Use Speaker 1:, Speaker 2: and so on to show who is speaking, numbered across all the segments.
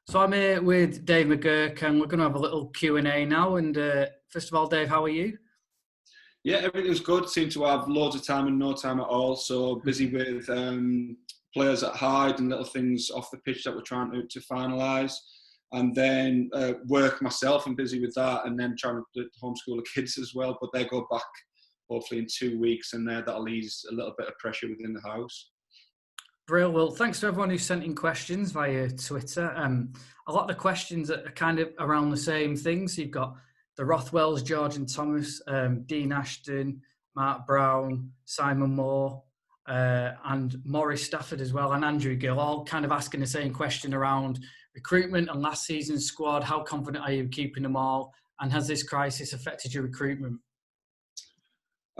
Speaker 1: So I'm here with Dave McGurk, and we're going to have a little Q&A now. And first of all, Dave, how are you?
Speaker 2: Yeah, everything's good. Seem to have loads of time and no time at all. So busy with players at Hyde and little things off the pitch that we're trying to finalise. And then work myself, I'm busy with that. And then trying to homeschool the kids as well. But they go back hopefully in 2 weeks, and that'll ease a little bit of pressure within the house.
Speaker 1: Brill. Well, thanks to everyone who sent in questions via Twitter. A lot of the questions are kind of around the same things. So you've got the Rothwells, George and Thomas, Dean Ashton, Mark Brown, Simon Moore, and Maurice Stafford as well, and Andrew Gill, all kind of asking the same question around recruitment and last season's squad. How confident are you keeping them all? And has this crisis affected your recruitment?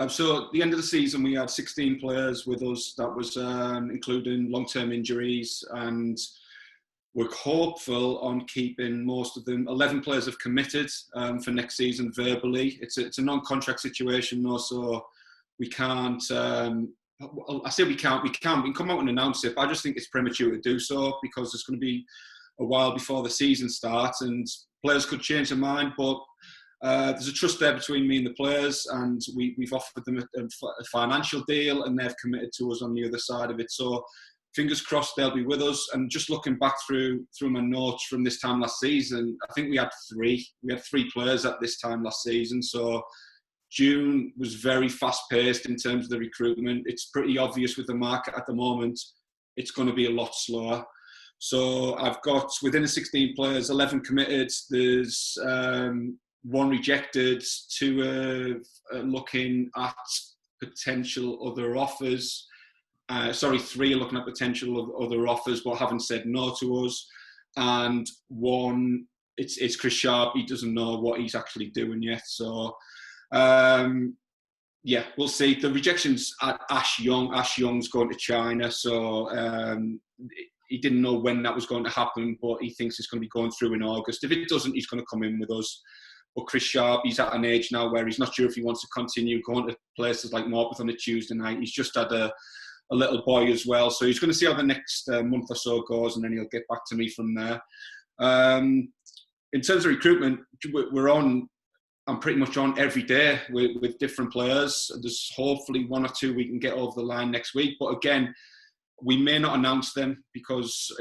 Speaker 2: So at the end of the season, we had 16 players with us. That was including long-term injuries, and we're hopeful on keeping most of them. 11 players have committed for next season verbally. It's a non-contract situation though, so we can't. I say we can't. We can come out and announce it, but I just think it's premature to do so because it's going to be a while before the season starts, and players could change their mind, but. There's a trust there between me and the players, and we've offered them a financial deal, and they've committed to us on the other side of it. So fingers crossed they'll be with us. And just looking back through my notes from this time last season, I think we had three players at this time last season. So June was very fast-paced in terms of the recruitment. It's pretty obvious with the market at the moment, it's going to be a lot slower. So I've got, within the 16 players, 11 committed. There's one rejected, two looking at potential other offers. Three are looking at potential other offers but haven't said no to us. And one, it's Chris Sharp. He doesn't know what he's actually doing yet. So, we'll see. The rejections at Ash Young. Ash Young's going to China. So he didn't know when that was going to happen, but he thinks it's going to be going through in August. If it doesn't, he's going to come in with us. But Chris Sharp, he's at an age now where he's not sure if he wants to continue going to places like Morpeth on a Tuesday night. He's just had a little boy as well. So he's going to see how the next month or so goes, and then he'll get back to me from there. In terms of recruitment, I'm pretty much on every day with different players. There's hopefully one or two we can get over the line next week. But again, we may not announce them because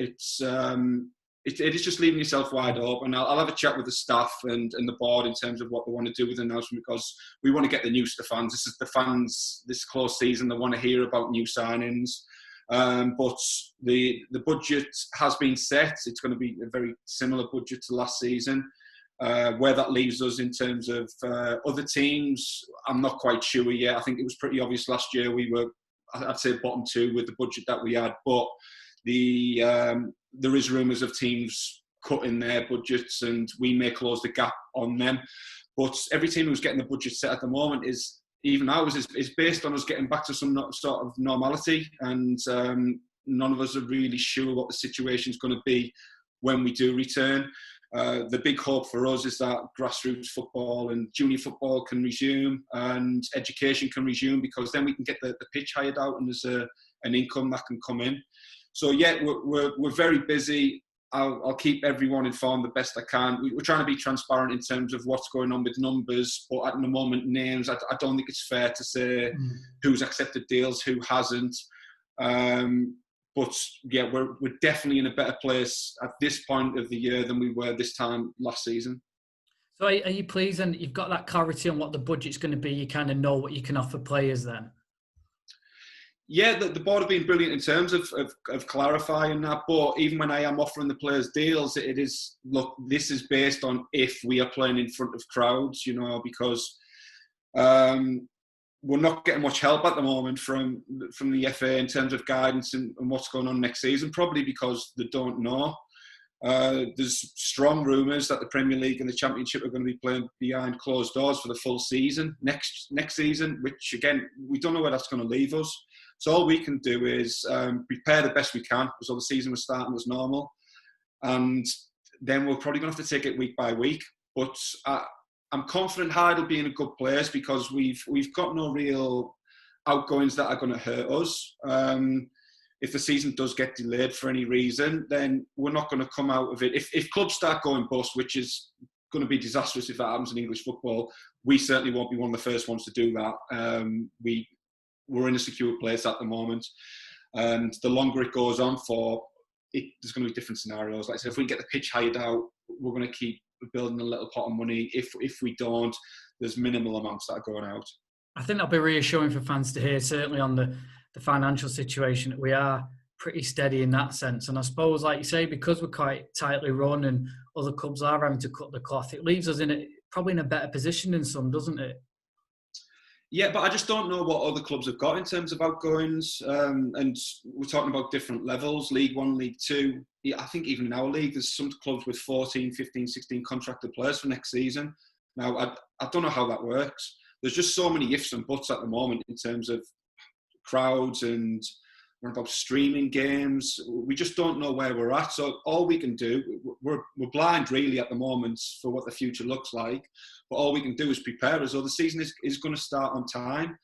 Speaker 2: it is just leaving yourself wide open. I'll have a chat with the staff and the board in terms of what they want to do with the announcement, because we want to get the news to the fans. This is the fans, this close season, they want to hear about new signings. But the budget has been set. It's going to be a very similar budget to last season. Where that leaves us in terms of other teams, I'm not quite sure yet. I think it was pretty obvious last year we were, I'd say, bottom two with the budget that we had. But there is rumours of teams cutting their budgets, and we may close the gap on them. But every team who's getting the budget set at the moment is, even ours, is based on us getting back to some sort of normality. And none of us are really sure what the situation is going to be when we do return. The big hope for us is that grassroots football and junior football can resume, and education can resume, because then we can get the pitch hired out, and there's an income that can come in. So yeah, we're very busy. I'll keep everyone informed the best I can. We're trying to be transparent in terms of what's going on with numbers, but at the moment, names, I don't think it's fair to say who's accepted deals, who hasn't. But yeah, we're definitely in a better place at this point of the year than we were this time last season.
Speaker 1: So are you pleased, and you've got that clarity on what the budget's going to be? You kind of know what you can offer players then?
Speaker 2: Yeah, the board have been brilliant in terms of clarifying that. But even when I am offering the players deals, it is, look, this is based on if we are playing in front of crowds, because we're not getting much help at the moment from the FA in terms of guidance and what's going on next season, probably because they don't know. There's strong rumours that the Premier League and the Championship are going to be playing behind closed doors for the full season next season, which again, we don't know where that's going to leave us. So all we can do is prepare the best we can, because all the season was starting as normal. And then we're probably going to have to take it week by week. But I'm confident Hyde will be in a good place, because we've got no real outgoings that are going to hurt us. if the season does get delayed for any reason, then we're not going to come out of it. If clubs start going bust, which is going to be disastrous if that happens in English football, we certainly won't be one of the first ones to do that. We're in a secure place at the moment. And the longer it goes on for, there's going to be different scenarios. Like I said, if we get the pitch hired out, we're going to keep building a little pot of money. If we don't, there's minimal amounts that are going out.
Speaker 1: I think that'll be reassuring for fans to hear, certainly on the financial situation, that we are pretty steady in that sense. And I suppose, like you say, because we're quite tightly run and other clubs are having to cut the cloth, it leaves us probably in a better position than some, doesn't it?
Speaker 2: Yeah, but I just don't know what other clubs have got in terms of outgoings. And we're talking about different levels, League One, League Two. Yeah, I think even in our league, there's some clubs with 14, 15, 16 contracted players for next season. Now, I don't know how that works. There's just so many ifs and buts at the moment in terms of crowds and about streaming games. We just don't know where we're at. So all we can do, we're blind really at the moment for what the future looks like. But all we can do is prepare as though the season is going to start on time.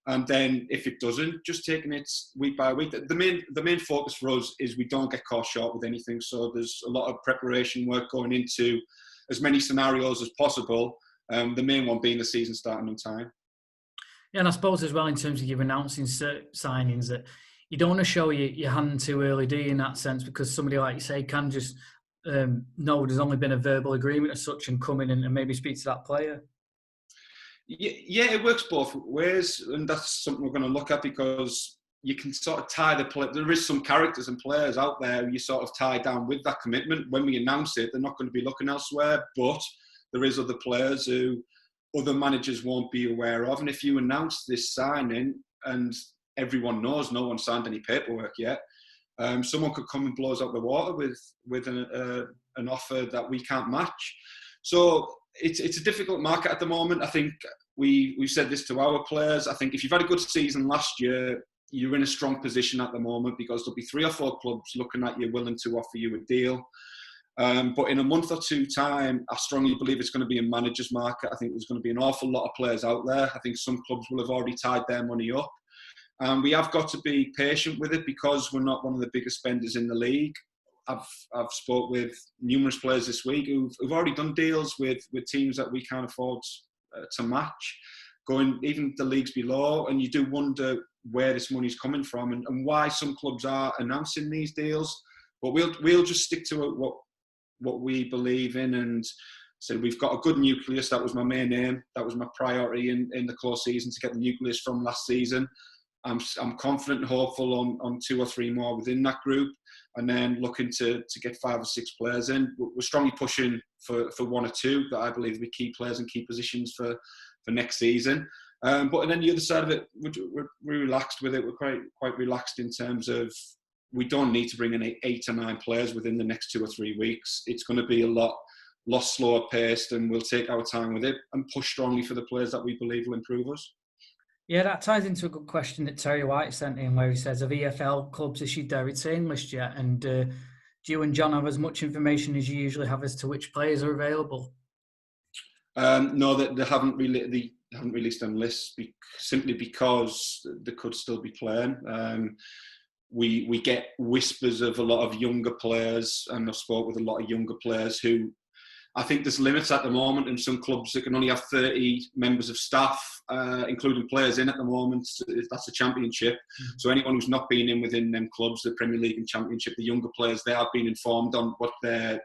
Speaker 2: And then if it doesn't, just taking it week by week. The main focus for us is we don't get caught short with anything. So there's a lot of preparation work going into as many scenarios as possible. The main one being the season starting on time.
Speaker 1: Yeah, and I suppose as well in terms of you announcing signings that you don't want to show your hand too early, do you, in that sense? Because somebody, like you say, can just know there's only been a verbal agreement as such and come in and maybe speak to that player.
Speaker 2: Yeah, it works both ways, and that's something we're going to look at because you can sort of tie the play. There is some characters and players out there you sort of tie down with that commitment. When we announce it, they're not going to be looking elsewhere, but there is other players who other managers won't be aware of. And if you announce this signing and everyone knows no one signed any paperwork yet, someone could come and blow us out the water with an offer that we can't match. So it's a difficult market at the moment. I think we've said this to our players. I think if you've had a good season last year, you're in a strong position at the moment because there'll be 3 or 4 clubs looking at you willing to offer you a deal. But in a month or 2 time, I strongly believe it's going to be a manager's market. I think there's going to be an awful lot of players out there. I think some clubs will have already tied their money up. We have got to be patient with it because we're not one of the biggest spenders in the league. I've spoke with numerous players this week who've already done deals with teams that we can't afford to match, going even the leagues below, and you do wonder where this money's coming from and why some clubs are announcing these deals. But we'll just stick to what we believe in, and so we've got a good nucleus. That was my main aim. That was my priority in the close season, to get the nucleus from last season. I'm confident and hopeful on 2 or 3 more within that group, and then looking to get 5 or 6 players in. We're strongly pushing for 1 or 2 that I believe will be key players and key positions for next season. But then the other side of it, we're relaxed with it. We're quite relaxed in terms of we don't need to bring in 8 or 9 players within the next 2 or 3 weeks. It's going to be a lot slower paced, and we'll take our time with it and push strongly for the players that we believe will improve us.
Speaker 1: Yeah, that ties into a good question that Terry White sent in, where he says, have EFL clubs issued their retain list yet? And do you and John have as much information as you usually have as to which players are available?
Speaker 2: No, they haven't released them lists simply because they could still be playing. We get whispers of a lot of younger players, and I've spoke with a lot of younger players who, I think there's limits at the moment in some clubs that can only have 30 members of staff, including players in at the moment. That's a championship. Mm-hmm. So anyone who's not been in within them clubs, the Premier League and Championship, the younger players, they have been informed on what the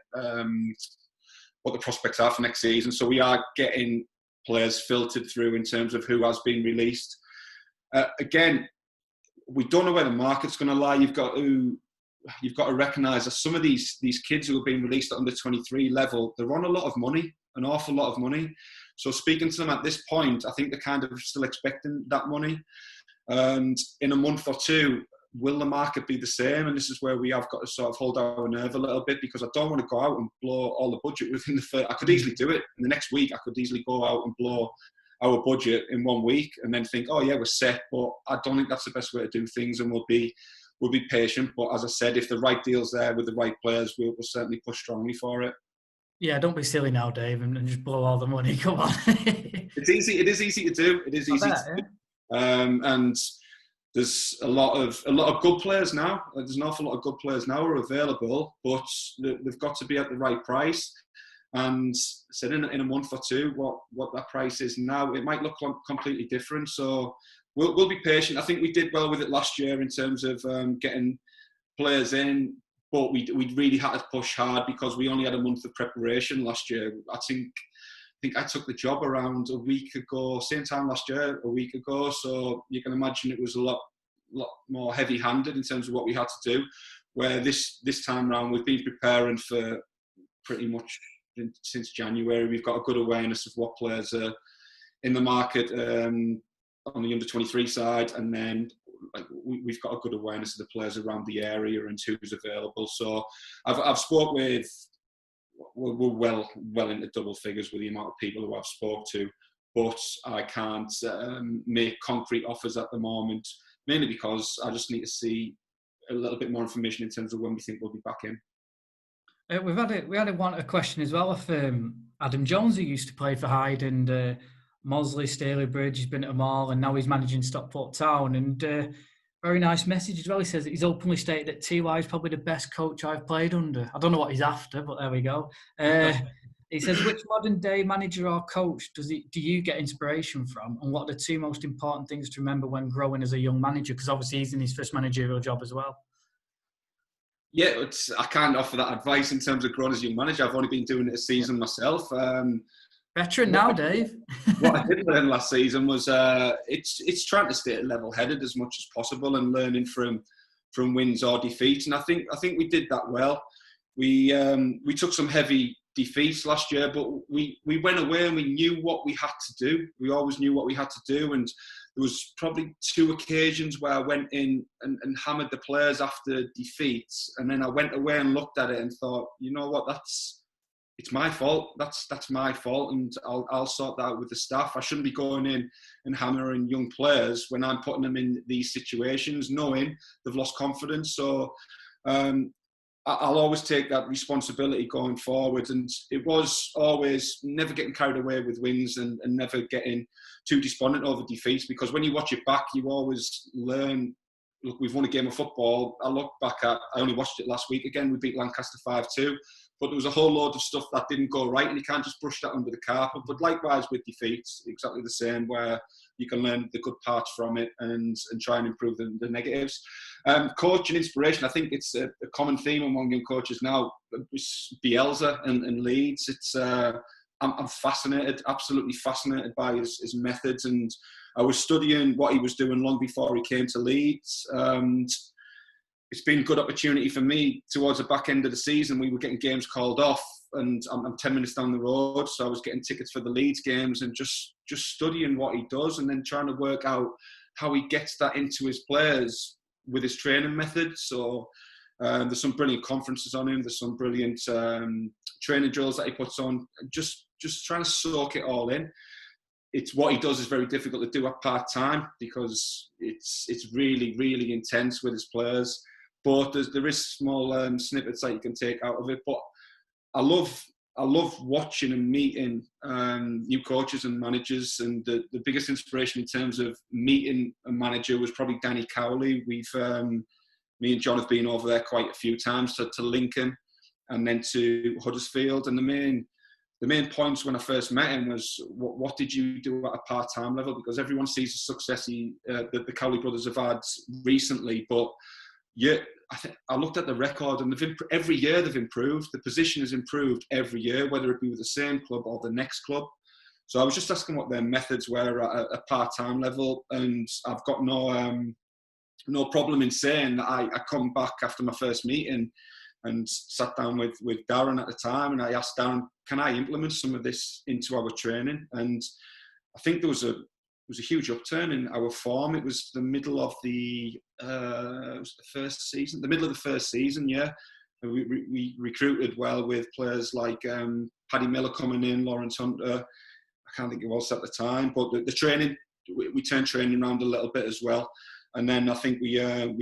Speaker 2: prospects are for next season. So we are getting players filtered through in terms of who has been released. Again, we don't know where the market's going to lie. You've got to recognise that some of these kids who have been released at under 23 level, they're on a lot of money, an awful lot of money. So speaking to them at this point, I think they're kind of still expecting that money. And in a month or 2, will the market be the same? And this is where we have got to sort of hold our nerve a little bit, because I don't want to go out and blow all the budget within the first. I could easily do it in the next week. I could easily go out and blow our budget in 1 week and then think, oh yeah, we're set. But I don't think that's the best way to do things, and we'll be patient. But as I said, if the right deal's there with the right players, we'll certainly push strongly for it.
Speaker 1: Yeah, don't be silly now, Dave, and just blow all the money. Come on.
Speaker 2: It's easy. It is easy to do. It is easy to do. And there's a lot of good players now. There's an awful lot of good players now who are available, but they've got to be at the right price. And said in a month or two, what that price is now, it might look completely different. So we'll be patient. I think we did well with it last year in terms of getting players in, but we really had to push hard because we only had a month of preparation last year. I think I took the job around a week ago, same time last year, a week ago. So you can imagine it was a lot more heavy-handed in terms of what we had to do. Where this time round, we've been preparing for pretty much since January. We've got a good awareness of what players are in the market on the under-23 side, and then we've got a good awareness of the players around the area and who's available. So I've spoke with, we're well into double figures with the amount of people who I've spoke to, but I can't make concrete offers at the moment, mainly because I just need to see a little bit more information in terms of when we think we'll be back in.
Speaker 1: We had a question as well of Adam Jones, who used to play for Hyde and Mosley, Stalybridge. He's been at them all, and now he's managing Stockport Town. And very nice message as well. He says that he's openly stated that TY is probably the best coach I've played under. I don't know what he's after, but there we go. He says, which modern day manager or coach do you get inspiration from, and what are the two most important things to remember when growing as a young manager? Because obviously he's in his first managerial job as well.
Speaker 2: Yeah, I can't offer that advice in terms of growing as a young manager. I've only been doing it a season myself.
Speaker 1: Veteran now, Dave.
Speaker 2: What I did learn last season was it's trying to stay level-headed as much as possible and learning from wins or defeats. And I think we did that well. We took some heavy defeats last year, but we went away and we knew what we had to do. We always knew what we had to do, and there was probably 2 occasions where I went in and hammered the players after defeats, and then I went away and looked at it and thought, you know what, it's my fault. That's my fault, and I'll sort that out with the staff. I shouldn't be going in and hammering young players when I'm putting them in these situations, knowing they've lost confidence. So I'll always take that responsibility going forward. And it was always never getting carried away with wins and never getting too despondent over defeats, because when you watch it back, you always learn. Look, we've won a game of football. I look back at, I only watched it last week again. We beat Lancaster 5-2. But there was a whole load of stuff that didn't go right, and you can't just brush that under the carpet. But likewise with defeats, exactly the same, where you can learn the good parts from it and try and improve the negatives. Coach and inspiration, I think it's a common theme among young coaches now. Bielsa and Leeds. I'm fascinated, absolutely fascinated by his methods, and I was studying what he was doing long before he came to Leeds. It's been a good opportunity for me towards the back end of the season. We were getting games called off, and I'm 10 minutes down the road, so I was getting tickets for the Leeds games and just studying what he does, and then trying to work out how he gets that into his players with his training methods. So there's some brilliant conferences on him. There's some brilliant training drills that he puts on. Just trying to soak it all in. It's what he does is very difficult to do at part-time, because it's really, really intense with his players. But there is small snippets that you can take out of it. But I love watching and meeting new coaches and managers. And the biggest inspiration in terms of meeting a manager was probably Danny Cowley. Me and John have been over there quite a few times to Lincoln and then to Huddersfield. And the main points when I first met him was, what did you do at a part-time level? Because everyone sees the success that the Cowley brothers have had recently, but yeah, I looked at the record, and every year they've improved. The position has improved every year, whether it be with the same club or the next club. So I was just asking what their methods were at a part-time level, and I've got no problem in saying that I come back after my first meeting and sat down with Darren at the time, and I asked Darren, can I implement some of this into our training? And I think there was a huge upturn in our form. It was the middle of the first season, yeah. We recruited well with players like Paddy Miller coming in, Lawrence Hunter. I can't think who else at the time, but the training, we turned training around a little bit as well. And then I think we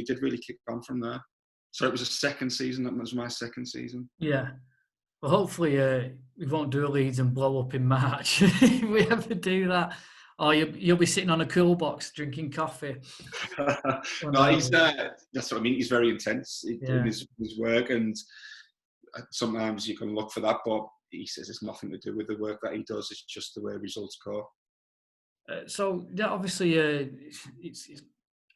Speaker 2: did really kick on from there. So it was a second season. That was my second season.
Speaker 1: Yeah. Well, hopefully we won't do a Leeds and blow up in March if we ever do that. Or you'll be sitting on a cool box drinking coffee.
Speaker 2: No, he's that's what I mean. He's very intense in his work, and sometimes you can look for that, but he says it's nothing to do with the work that he does. It's just the way results go.
Speaker 1: So yeah, obviously, it's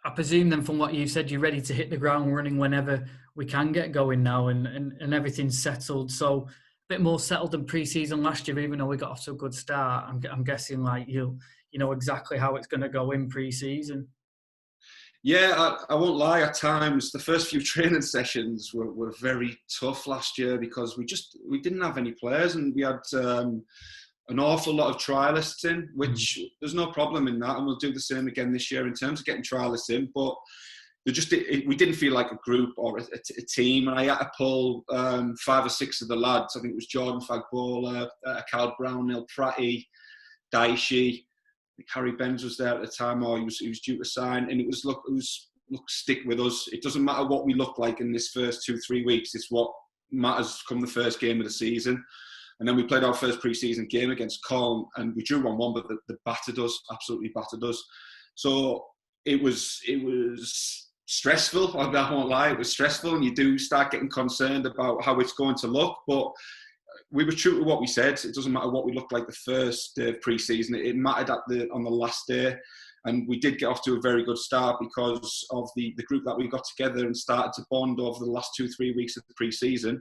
Speaker 1: I presume then from what you said, you're ready to hit the ground running whenever we can get going now, and everything's settled. So a bit more settled than pre-season last year, even though we got off to a good start. I'm guessing like you know exactly how it's going to go in pre-season.
Speaker 2: Yeah, I won't lie. At times, the first few training sessions were very tough last year because we didn't have any players, and we had an awful lot of trialists in, which there's no problem in that, and we'll do the same again this year in terms of getting trialists in. But we didn't feel like a group or a team, and I had to pull 5 or 6 of the lads. I think it was Jordan Fagbola, Cal Brown, Neil Pratty, Daishi. Harry Benz was there at the time, or he was due to sign, and it was look, stick with us. It doesn't matter what we look like in this first 2-3 weeks. It's what matters come the first game of the season. And then we played our first pre-season game against Colne, and we drew 1-1, but they battered us, absolutely battered us. So it was stressful. I won't lie, it was stressful, and you do start getting concerned about how it's going to look. But we were true to what we said. It doesn't matter what we looked like the first day of pre-season. It mattered on the last day. And we did get off to a very good start because of the group that we got together and started to bond over the last 2-3 weeks of the pre-season.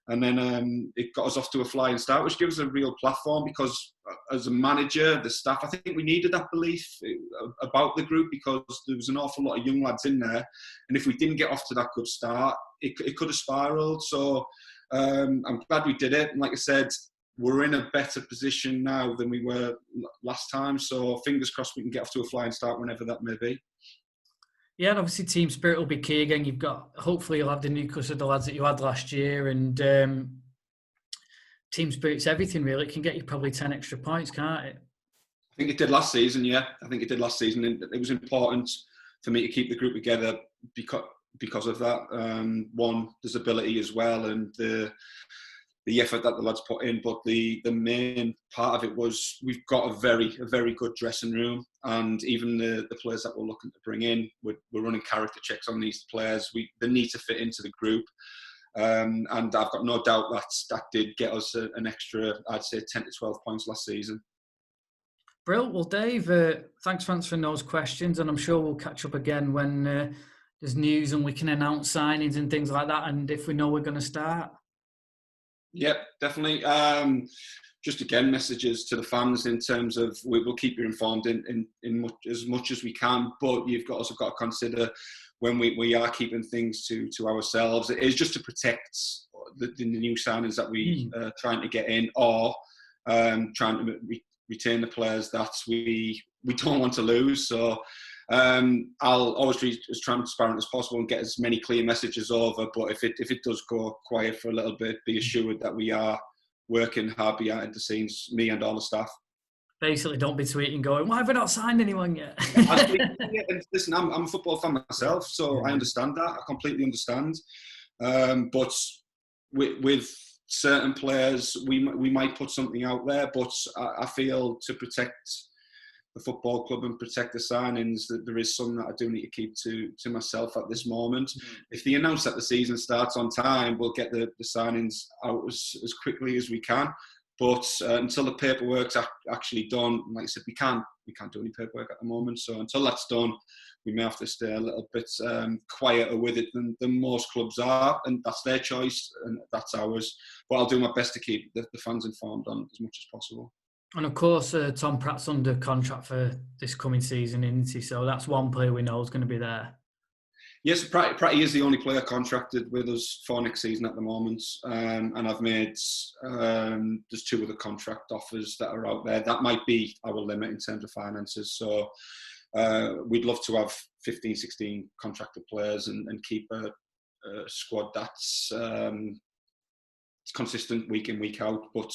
Speaker 2: And then it got us off to a flying start, which gives us a real platform because as a manager, the staff, I think we needed that belief about the group because there was an awful lot of young lads in there. And if we didn't get off to that good start, it could have spiralled. So I'm glad we did it. And like I said, we're in a better position now than we were last time. So fingers crossed we can get off to a flying start whenever that may be.
Speaker 1: Yeah, and obviously team spirit will be key again. Hopefully you'll have the nucleus of the lads that you had last year, and team spirit's everything really. It can get you probably 10 extra points, can't it?
Speaker 2: I think it did last season, yeah. I think it did last season, and it was important for me to keep the group together because of that. One, there's ability as well, and the effort that the lads put in, but the main part of it was we've got a very good dressing room, and even the players that we're looking to bring in, we're running character checks on these players. They need to fit into the group, and I've got no doubt that did get us an extra, I'd say 10 to 12 points last season.
Speaker 1: Brilliant. Well, Dave, thanks for answering those questions, and I'm sure we'll catch up again when there's news and we can announce signings and things like that, and if we know we're going to start.
Speaker 2: Yep, definitely. Just again, messages to the fans in terms of we will keep you informed in as much as we can, but you've also got to consider when we are keeping things to ourselves. It is just to protect the new signings that we are trying to get in, or trying to retain the players that we don't want to lose. So I'll always be as transparent as possible and get as many clear messages over. But if it does go quiet for a little bit, be assured that we are working hard behind the scenes, me and all the staff.
Speaker 1: Basically, don't be tweeting going, why have we not signed anyone yet?
Speaker 2: Listen, I'm a football fan myself, so I understand that. I completely understand. But with certain players, we might put something out there, but I feel to protect the football club and protect the signings, that there is some that I do need to keep to myself at this moment. If they announce that the season starts on time, we'll get the signings out as quickly as we can. But until the paperwork's actually done, like I said, we can't do any paperwork at the moment. So until that's done, we may have to stay a little bit quieter with it than most clubs are, and that's their choice and that's ours. But I'll do my best to keep the fans informed on as much as possible.
Speaker 1: And of course, Tom Pratt's under contract for this coming season, isn't he? So that's one player we know is going to be there.
Speaker 2: Yes, Pratty is the only player contracted with us for next season at the moment. And I've made, there's 2 other contract offers that are out there. That might be our limit in terms of finances. So we'd love to have 15, 16 contracted players and keep a squad that's consistent week in, week out. But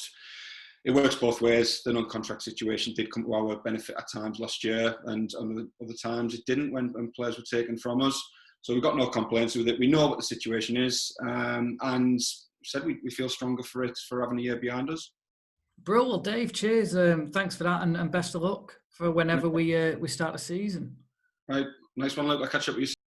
Speaker 2: it works both ways. The non-contract situation did come to our benefit at times last year, and other times it didn't when players were taken from us. So we've got no complaints with it. We know what the situation is, and said we feel stronger for having a year behind us.
Speaker 1: Bro, well, Dave, cheers. Thanks for that, and best of luck for whenever we start the season.
Speaker 2: Right, nice one, Luke. I'll catch up with you